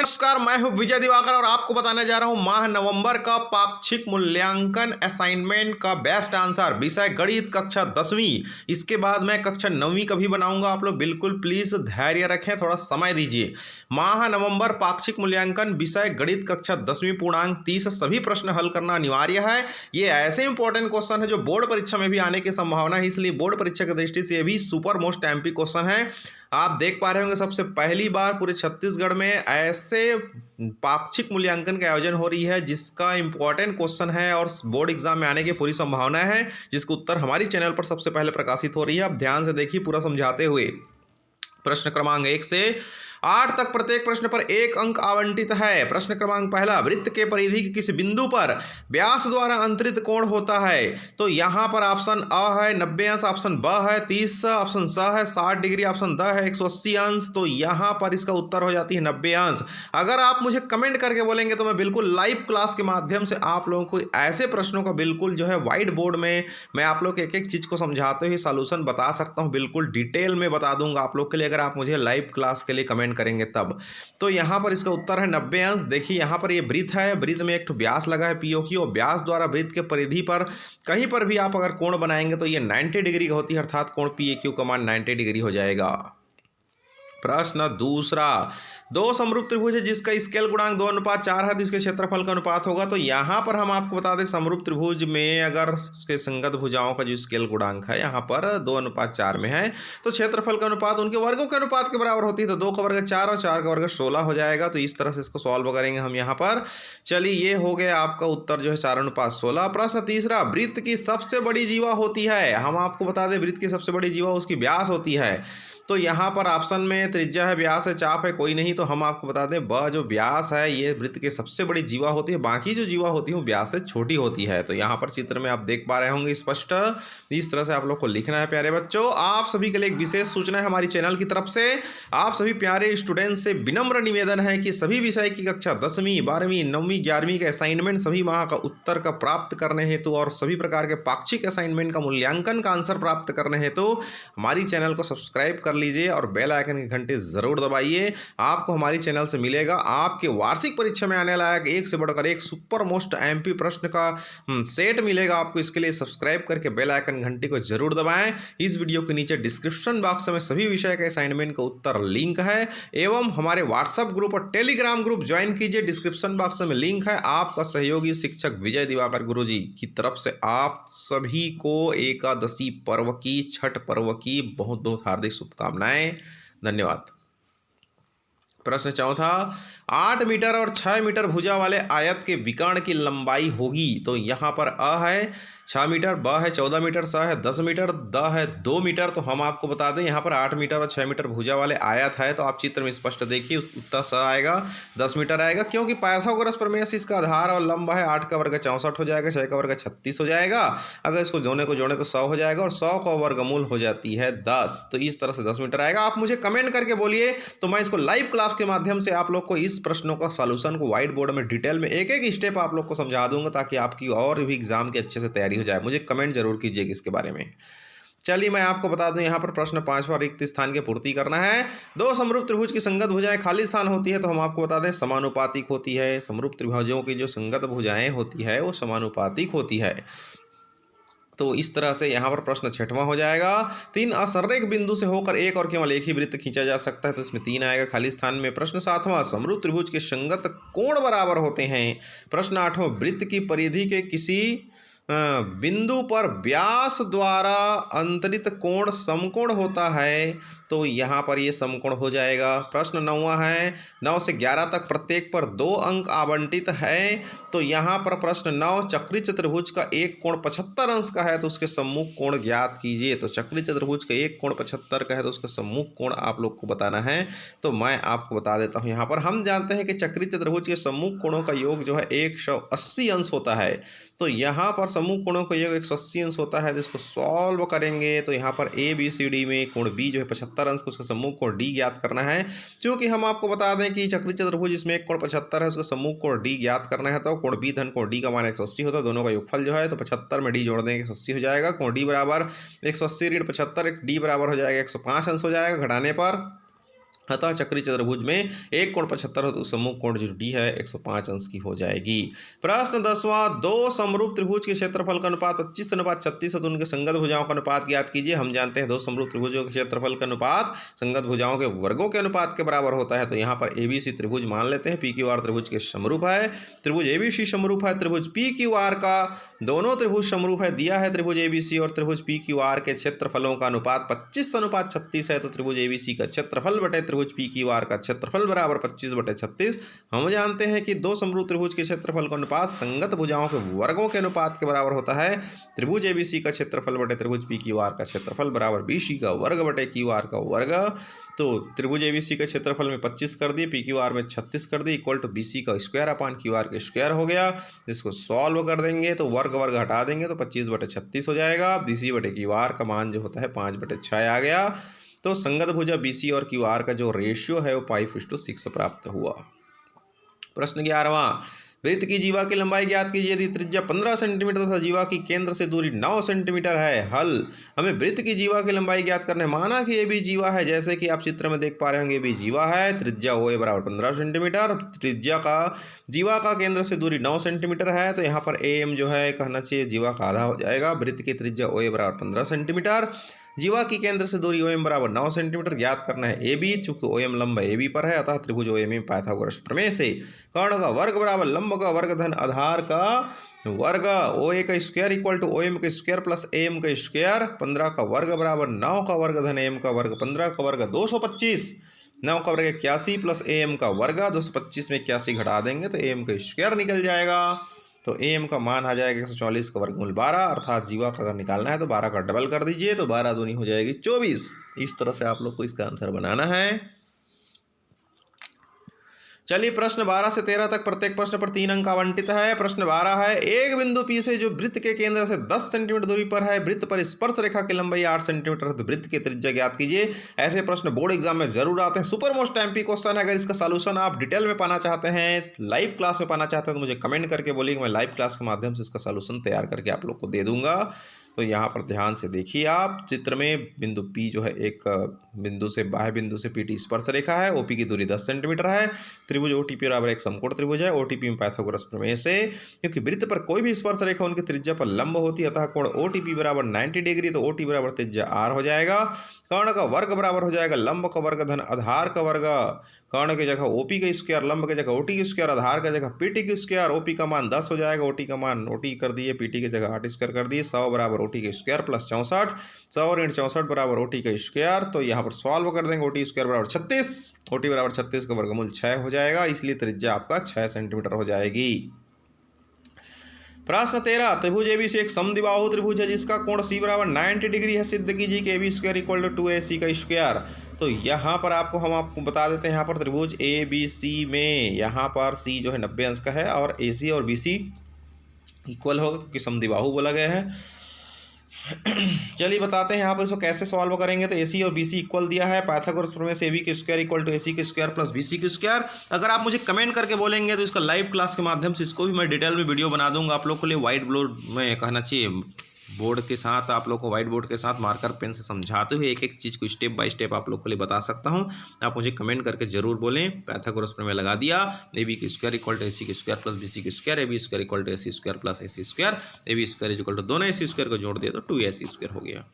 नमस्कार, मैं हूं विजय दिवाकर और आपको बताने जा रहा हूं माह नवंबर का पाक्षिक मूल्यांकन असाइनमेंट का बेस्ट आंसर विषय गणित कक्षा 10वीं। इसके बाद मैं कक्षा 9वीं का भी बनाऊंगा। आप लोग बिल्कुल प्लीज धैर्य रखें, थोड़ा समय दीजिए। माह नवंबर पाक्षिक मूल्यांकन विषय गणित कक्षा 10वीं पूर्णांक 30 सभी प्रश्न हल करना अनिवार्य है। ये ऐसे इंपॉर्टेंट क्वेश्चन है जो बोर्ड परीक्षा में भी आने की संभावना है, इसलिए बोर्ड परीक्षा की दृष्टि से ये भी सुपर मोस्ट एमपी क्वेश्चन है। आप देख पा रहे होंगे सबसे पहली बार पूरे छत्तीसगढ़ में ऐसे पाक्षिक मूल्यांकन का आयोजन हो रही है जिसका इंपॉर्टेंट क्वेश्चन है और बोर्ड एग्जाम में आने की पूरी संभावना है, जिसका उत्तर हमारी चैनल पर सबसे पहले प्रकाशित हो रही है। अब ध्यान से देखिए पूरा समझाते हुए। प्रश्न क्रमांक 1 से 8 तक प्रत्येक प्रश्न पर 1 अंक आवंटित है। प्रश्न क्रमांक पहला, वृत्त के परिधि के किसी बिंदु पर व्यास द्वारा अंतरित कोण होता है। तो यहाँ पर ऑप्शन अ है 90 अंश, ऑप्शन ब है 30, ऑप्शन स है 60 डिग्री, ऑप्शन द है 180 अंश। तो यहाँ पर इसका उत्तर हो जाती है 90 अंश। अगर आप मुझे कमेंट करके बोलेंगे तो मैं बिल्कुल लाइव क्लास के माध्यम से आप लोगों को ऐसे प्रश्नों का बिल्कुल जो है व्हाइट बोर्ड में मैं आप लोग एक एक चीज को समझाते हुए सॉल्यूशन बता सकता हूँ, बिल्कुल डिटेल में बता दूंगा आप लोग के लिए, अगर आप मुझे लाइव क्लास के लिए कमेंट करेंगे तब। तो यहाँ पर इसका उत्तर है 90 अंश। देखिए यहाँ पर ये वृत्त है, वृत्त में एक व्यास लगा है पीओक्यू, और व्यास द्वारा वृत्त के परिधि पर कहीं पर भी आप अगर कोण बनाएंगे तो ये 90 डिग्री का होती है, अर्थात कोण पीएक्यू का मान 90 डिग्री हो जाएगा। प्रश्न दूसरा, दो समरूप त्रिभुज है जिसका स्केल गुणांक 2:4 है तो इसके क्षेत्रफल का अनुपात होगा। तो यहाँ पर हम आपको बता दें समरूप त्रिभुज में अगर उसके संगत भुजाओं का जो स्केल गुणांक है यहाँ पर 2:4 में है तो क्षेत्रफल का अनुपात उनके वर्गों के अनुपात के बराबर होती है। तो 2 का वर्ग 4 और 4 का वर्ग 16 हो जाएगा। तो इस तरह से इसको सॉल्व करेंगे हम यहाँ पर। चलिए ये हो गया आपका उत्तर जो है 4:16। प्रश्न तीसरा, वृत्त की सबसे बड़ी जीवा होती है। हम आपको बता दें वृत्त की सबसे बड़ी जीवा उसकी व्यास होती है। तो यहाँ पर ऑप्शन में त्रिज्या है, व्यास है, चाप है, कोई नहीं। तो हम आपको बता दें ब जो व्यास है ये वृत्त की सबसे बड़ी जीवा होती है, बाकी जो जीवा होती है वो व्यास से छोटी होती है। तो यहाँ पर चित्र में आप देख पा रहे होंगे स्पष्ट। इस तरह से आप लोग को लिखना है। प्यारे बच्चों, आप सभी के लिए एक विशेष सूचना है हमारी चैनल की तरफ से। आप सभी प्यारे स्टूडेंट से विनम्र निवेदन है कि सभी विषय की कक्षा 10वीं 12वीं 9वीं 11वीं के असाइनमेंट सभी माह का उत्तर का प्राप्त करने हेतु और सभी प्रकार के पाक्षिक असाइनमेंट का मूल्यांकन का आंसर प्राप्त करने हेतु हमारी चैनल को सब्सक्राइब कर लीजिए और बेल आइकन की घंटी जरूर दबाइए। आपको हमारी चैनल से मिलेगा आपके वार्षिक परीक्षा में आने लायक एक से बढ़कर एक सुपर मोस्ट एमपी प्रश्न का सेट मिलेगा आपको। इसके लिए सब्सक्राइब करके बेल आइकन घंटी को जरूर दबाएं। इस वीडियो के नीचे डिस्क्रिप्शन बॉक्स में सभी विषय के असाइनमेंट का उत्तर लिंक है, एवं हमारे व्हाट्सएप ग्रुप और टेलीग्राम ग्रुप ज्वाइन कीजिए। डिस्क्रिप्शन बॉक्स में लिंक है। आपका सहयोगी शिक्षक विजय दिवाकर गुरुजी की तरफ से आप सभी को एकादशी पर्व की, छठ पर्व की बहुत बहुत हार्दिक शुभकामनाएं। धन्यवाद। प्रश्न चौथा, 8 मीटर और 6 मीटर भुजा वाले आयत के विकर्ण की लंबाई होगी। तो यहाँ पर अ है 6 मीटर, ब है 14 मीटर, स है 10 मीटर, द है 2 मीटर। तो हम आपको बता दें यहाँ पर 8 मीटर और 6 मीटर भुजा वाले आयत है। तो आप चित्र में स्पष्ट देखिए उत्तर स आएगा, 10 मीटर आएगा, क्योंकि पाइथागोरस प्रमेय से इसका आधार और लंब है 8 का वर्ग 64 हो जाएगा, 6 का वर्ग 36 हो जाएगा। अगर इसको जोड़ने को जोड़े तो 100 हो जाएगा, और 100 का वर्गमूल हो जाती है 10। तो इस तरह से 10 मीटर आएगा। आप मुझे कमेंट करके बोलिए तो मैं इसको लाइव क्लास के माध्यम से आप लोग को इस प्रश्नों का सॉल्यूशन को व्हाइट बोर्ड में डिटेल में एक एक स्टेप आप लोग को समझा दूंगा, ताकि आपकी और भी एग्जाम की अच्छे से तैयारी हो जाए। मुझे कमेंट जरूर कीजिएगा इसके बारे में। चलिए मैं आपको बता दूं यहाँ पर प्रश्न 5वां रिक्त स्थान की पूर्ति करना है। दो समरूप त्रिभुज की संगत भुजाएं खाली स्थान होती है। तो हम आपको बता दें समानुपातिक होती है। समरूप त्रिभुजों की जो संगत भुजाएं होती है वो समानुपातिक होती है। तो इस तरह से यहाँ पर प्रश्न 6वां हो जाएगा। 3 असरेख बिंदु से होकर एक और केवल एक ही वृत्त खींचा जा सकता है। तो इसमें 3 आएगा खाली स्थान में। प्रश्न 7वां, समरूप त्रिभुज के संगत कोण बराबर होते हैं। प्रश्न 8वां, वृत्त की परिधि के किसी बिंदु पर व्यास द्वारा अंतरित कोण समकोण होता है। तो यहाँ पर ये समकोण हो जाएगा। प्रश्न 9वां है, 9 से 11 तक प्रत्येक पर 2 अंक आवंटित है। तो यहाँ पर प्रश्न 9, चक्री चतुर्भुज का एक कोण 75 अंश का है तो उसके सम्मुख कोण ज्ञात कीजिए। तो चक्री चतुर्भुज का एक कोण 75 का है तो उसका सम्मुख कोण आप लोग को बताना है। तो मैं आपको बता देता हूँ। यहाँ पर हम जानते हैं कि चक्री चतुर्भुज के सम्मुख कोणों का योग जो है 180 अंश होता है। तो यहाँ पर सम्मुख कोणों का योग 180 अंश होता है। तो इसको सॉल्व करेंगे तो यहाँ पर ए बी सी डी में कोण बी जो है 75 अंश को उसका सम्मुख कोण डी ज्ञात करना है। क्योंकि हम आपको बता दें कि चक्री चतुर्भुज इसमें एक कोण 75 है, उसका सम्मुख कोण डी ज्ञात करना है। तो कोण बी धन कोण डी का मान 180 होता है। दोनों का योगफल जो है तो 75 में डी जोड़ देंगे 180 हो जाएगा। कोण डी बराबर 180 ऋण 75, डी बराबर हो जाएगा 105 अंश हो जाएगा घटाने पर। अतः चक्री चतुर्भुज में एक कोण 75 है तो सम्मुख कोण जो डी है 105 अंश की हो जाएगी। प्रश्न 10वां, दो समरूप त्रिभुज के क्षेत्रफल का अनुपात 25:36 है तो उनके संगत भुजाओं का अनुपात ज्ञात कीजिए। हम जानते हैं दो समरूप त्रिभुजों के क्षेत्रफल का अनुपात संगत भुजाओं के वर्गों के अनुपात के बराबर होता है। तो यहाँ पर एबीसी त्रिभुज मान लेते हैं, पी क्यू आर त्रिभुज के समरूप है, त्रिभुज एबीसी समरूप है, त्रिभुज पी क्यू आर का दोनों त्रिभुज समरूप है, दिया है त्रिभुज एबीसी और त्रिभुज पी क्यू आर के क्षेत्रफलों का अनुपात 25:36 है। तो त्रिभुज एबीसी का क्षेत्रफल बटे त्रिभुज पी क्यू आर का क्षेत्रफल बराबर 25/36। हम जानते हैं कि दो समरूप त्रिभुज के क्षेत्रफल का अनुपात संगत भुजाओं के वर्गों के अनुपात के बराबर होता है। त्रिभुज एबीसी का क्षेत्रफल बटे त्रिभुज पी क्यू आर का क्षेत्रफल बराबर बीसी का वर्ग बटे क्यू आर का वर्ग। तो त्रिभुज एबीसी के क्षेत्रफल में 25 कर दिए, पी क्यू आर में 36 कर दिए, इक्वल टू बीसी का स्क्वायर अपान क्यू आर का स्क्वायर हो गया। इसको सॉल्व कर देंगे तो वर्ग वर्ग हटा देंगे तो 25/36 हो जाएगा। बीसी बटे क्यू आर का मान जो होता है 5/6 आ गया। तो संगत भुजा बीसी और क्यू आर का जो रेशियो है वो 5:6 प्राप्त हुआ। प्रश्न 11वां, वृत्त की जीवा की लंबाई ज्ञात कीजिए। यदि त्रिज्या 15 सेंटीमीटर तथा जीवा की केंद्र से दूरी 9 सेंटीमीटर है। हल, हमें वृत्त की जीवा की लंबाई ज्ञात करना है। माना कि ये भी जीवा है, जैसे कि आप चित्र में देख पा रहे होंगे, ये भी जीवा है, त्रिज्या ओ ए बराबर 15 सेंटीमीटर, त्रिज्या का जीवा का केंद्र से दूरी 9 सेंटीमीटर है। तो यहाँ पर ए एम जो है कहना चाहिए जीवा का आधा हो जाएगा। वृत्त की त्रिज्या ओ ए बराबर 15 सेंटीमीटर, जीवा की केंद्र से दूरी ओएम बराबर 9 सेंटीमीटर, ज्ञात करना है ए बी। चूंकि ओएम लंब ए बी पर है अतः त्रिभुज ओएम में पाइथागोरस प्रमेय से कर्ण का वर्ग बराबर लंब का वर्ग धन आधार का वर्ग, ओ ए का स्क्वायर इक्वल टू ओएम का स्क्वायर प्लस एम का स्क्वायर, 15 का वर्ग बराबर 9 का वर्ग धन एम का वर्ग, 15 का वर्ग 225, 9 का वर्ग 81 प्लस एम का वर्ग, 225 में 81 घटा देंगे तो एम का स्क्वायर निकल जाएगा। तो एम का मान आ जाएगा 144 का वर्गमूल 12, अर्थात जीवा का अगर निकालना है तो 12 का डबल कर दीजिए तो 12 दूनी हो जाएगी 24। इस तरह से आप लोग को इसका आंसर बनाना है। चलिए प्रश्न 12 से 13 तक प्रत्येक प्रश्न पर 3 अंक आवंटित है। प्रश्न 12 है, एक बिंदु P से जो वृत्त के केंद्र से 10 सेंटीमीटर दूरी पर है, वृत्त पर स्पर्श रेखा की लंबाई 8 सेंटीमीटर है, तो वृत्त की त्रिज्या ज्ञात कीजिए। ऐसे प्रश्न बोर्ड एग्जाम में जरूर आते हैं, सुपर मोस्ट एमपी क्वेश्चन है। अगर इसका सॉल्यूशन आप डिटेल में पाना चाहते हैं, लाइव क्लास में पाना चाहते हैं, तो मुझे कमेंट करके बोलिए, मैं लाइव क्लास के माध्यम से इसका सॉल्यूशन तैयार करके आप लोग को दे दूंगा। तो यहाँ पर ध्यान से देखिए, आप चित्र में बिंदु P जो है एक बिंदु से बाह्य बिंदु से PT स्पर्श रेखा है, OP की दूरी 10 सेंटीमीटर है, त्रिभुज OTP बराबर एक समकोण त्रिभुज है। OTP में पाइथागोरस प्रमेय से क्योंकि वृत्त पर कोई भी स्पर्श रेखा उनकी त्रिज्या पर लंब होती है, अतः कोण OTP बराबर 90 डिग्री, तो OT बराबर त्रिज्या R हो जाएगा। कर्ण का वर्ग बराबर हो जाएगा लंब का वर्ग धन आधार का वर्ग, कर्ण की जगह OP का स्क्वायर, लंब की जगह OT का स्क्वायर, आधार की जगह PT का स्क्वायर। OP का मान 10 हो जाएगा, OT का मान OT कर दिए, PT की जगह 8 स्क्वायर कर दिए, 100 बराबर OT का स्क्वायर प्लस 64, 100 × 64 बराबर OT का स्क्वायर। तो यहाँ पर सॉल्व कर देंगे, OT स्क्वायर बराबर 36, OT बराबर 36 का वर्गमूल 6 हो जाएगा, इसलिए त्रिज्या आपका 6 सेंटीमीटर हो जाएगी। प्रश्न 13, त्रिभुज एबीसी एक समद्विबाहु त्रिभुज है जिसका कोण C बराबर 90 डिग्री है। सिद्ध कीजिए कि AB square equal to 2AC का स्क्वायर। तो यहाँ पर हम आपको बता देते हैं, यहाँ पर त्रिभुज ABC में यहाँ पर C जो है 90 अंश का है और AC और BC इक्वल होगा क्योंकि समद्विबाहु बोला गया है। चलिए बताते हैं यहाँ पर इसको कैसे सॉल्व करेंगे। तो AC और BC इक्वल दिया है, पाइथागोरस प्रमेय से AB के स्क्वायर इक्वल टू AC के स्क्वायर प्लस BC के स्क्वायर। अगर आप मुझे कमेंट करके बोलेंगे तो इसका लाइव क्लास के माध्यम से इसको भी मैं डिटेल में वीडियो बना दूंगा आप लोग के लिए, व्हाइट बोर्ड में कहना चाहिए, बोर्ड के साथ आप लोग को व्हाइट बोर्ड के साथ मार्कर पेन से समझाते हुए एक एक चीज़ को स्टेप बाय स्टेप आप लोग के लिए बता सकता हूं। आप मुझे कमेंट करके जरूर बोलें। पाइथागोरस प्रमेय लगा दिया, AB के स्क्वायर इक्वल टू AC के स्क्वायर प्लस BC के square, AB square equal to AC square plus AC square, AB square equal to दोनों AC स्क्वायर को जोड़ दिया तो 2AC स्क्वायर हो गया।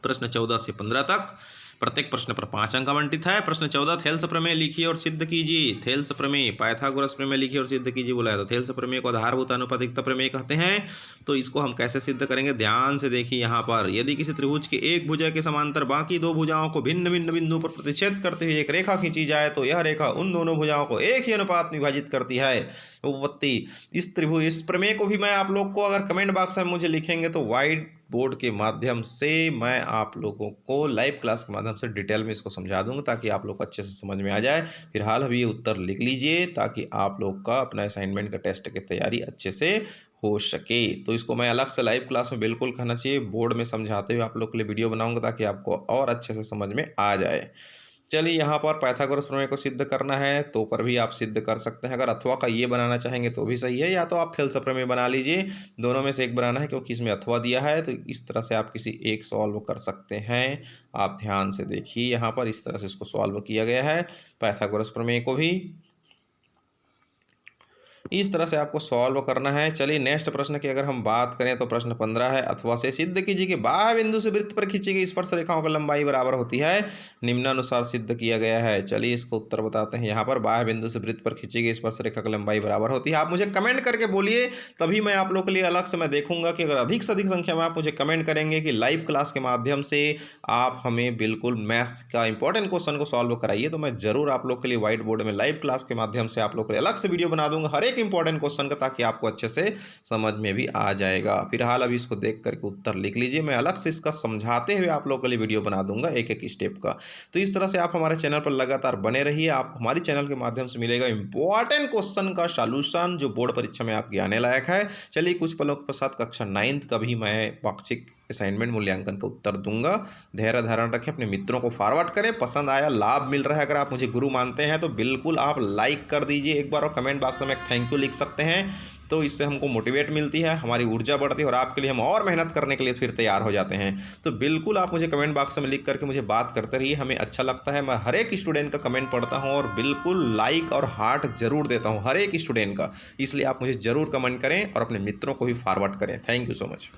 प्रश्न 14 से 15 तक प्रत्येक प्रश्न पर 5 अंक आवंटित है। प्रश्न 14, थेल्स प्रमेय लिखिए और सिद्ध कीजिए। थेल्स प्रमेय, पाइथागोरस प्रमेय लिखिए और सिद्ध कीजिए बोला है, तो थेल्स प्रमेय को आधारभूत अनुपातिकता प्रमेय कहते हैं। तो इसको हम कैसे सिद्ध करेंगे, ध्यान से देखिए। यहाँ पर यदि किसी त्रिभुज के एक भुजा के समांतर बाकी दो भुजाओं को भिन्न भिन्न बिंदुओं पर प्रतिच्छेद करते हुए एक रेखा खींची जाए तो यह रेखा उन दोनों भुजाओं को एक ही अनुपात में विभाजित करती है। उपपत्ति, इस त्रिभुज इस प्रमेय को भी मैं आप लोग को अगर कमेंट बॉक्स में मुझे लिखेंगे तो व्हाइट बोर्ड के माध्यम से मैं आप लोगों को लाइव क्लास के माध्यम से डिटेल में इसको समझा दूंगा ताकि आप लोग को अच्छे से समझ में आ जाए। फिलहाल अभी ये उत्तर लिख लीजिए ताकि आप लोग का अपना असाइनमेंट का टेस्ट की तैयारी अच्छे से हो सके। तो इसको मैं अलग से लाइव क्लास में बिल्कुल कहना चाहिए बोर्ड में समझाते हुए आप लोग के लिए वीडियो बनाऊंगा ताकि आपको और अच्छे से समझ में आ जाए। चलिए यहाँ पर पाइथागोरस प्रमेय को सिद्ध करना है तो पर भी आप सिद्ध कर सकते हैं। अगर अथवा का ये बनाना चाहेंगे तो भी सही है, या तो आप थेल्स प्रमेय बना लीजिए। दोनों में से एक बनाना है क्योंकि इसमें अथवा दिया है, तो इस तरह से आप किसी एक सॉल्व कर सकते हैं। आप ध्यान से देखिए, यहाँ पर इस तरह से इसको सॉल्व किया गया है पाइथागोरस प्रमेय को भी। इस तरह से आपको सॉल्व करना है। चलिए नेक्स्ट प्रश्न की अगर हम बात करें तो प्रश्न 15 है, अथवा से सिद्ध कीजिए कि बाह्य बिंदु से वृत्त पर खींची गई स्पर्श रेखाओं की लंबाई बराबर होती है, निम्नानुसार सिद्ध किया गया है। चलिए इसको उत्तर बताते हैं। यहाँ पर बाह्य बिंदु से वृत्त पर खींची गई स्पर्श रेखा की लंबाई बराबर होती है। आप मुझे कमेंट करके बोलिए, तभी मैं आप लोग के लिए अलग से मैं देखूंगा कि अगर अधिक से अधिक संख्या में आप मुझे कमेंट करेंगे कि लाइव क्लास के माध्यम से आप हमें बिल्कुल मैथ्स का इंपॉर्टेंट क्वेश्चन को सॉल्व कराइए, तो मैं जरूर आप लोग के लिए व्हाइट बोर्ड में लाइव क्लास के माध्यम से आप लोग के लिए अलग से वीडियो बना दूंगा हर एक इंपॉर्टेंट क्वेश्चन का, ताकि आपको अच्छे से समझ में भी आ जाएगा। फिलहाल अभी इसको देख करके उत्तर लिख लीजिए, मैं अलग से इसका समझाते हुए आप लोगों के लिए वीडियो बना दूंगा एक एक स्टेप का। तो इस तरह से आप हमारे चैनल पर लगातार बने रहिए, आप हमारी चैनल के माध्यम से मिलेगा इंपॉर्टेंट क्वेश्चन का सॉल्यूशन जो बोर्ड परीक्षा में आपके आने लायक है। चलिए कुछ पलों के पश्चात कक्षा 9th का भी मैं पाक्षिक असाइनमेंट मूल्यांकन का उत्तर दूंगा। धैर्य धारण रखें, अपने मित्रों को फॉरवर्ड करें। पसंद आया, लाभ मिल रहा है, अगर आप मुझे गुरु मानते हैं तो बिल्कुल आप लाइक कर दीजिए एक बार, और कमेंट बॉक्स में थैंक यू लिख सकते हैं। तो इससे हमको मोटिवेट मिलती है, हमारी ऊर्जा बढ़ती है और आपके लिए हम और मेहनत करने के लिए फिर तैयार हो जाते हैं। तो बिल्कुल आप मुझे कमेंट बॉक्स में लिख करके मुझे बात करते रहिए, हमें अच्छा लगता है। मैं हर एक स्टूडेंट का कमेंट पढ़ता हूँ और बिल्कुल लाइक और हार्ट जरूर देता हूँ हर एक स्टूडेंट का, इसलिए आप मुझे ज़रूर कमेंट करें और अपने मित्रों को भी फॉरवर्ड करें। Thank you so much.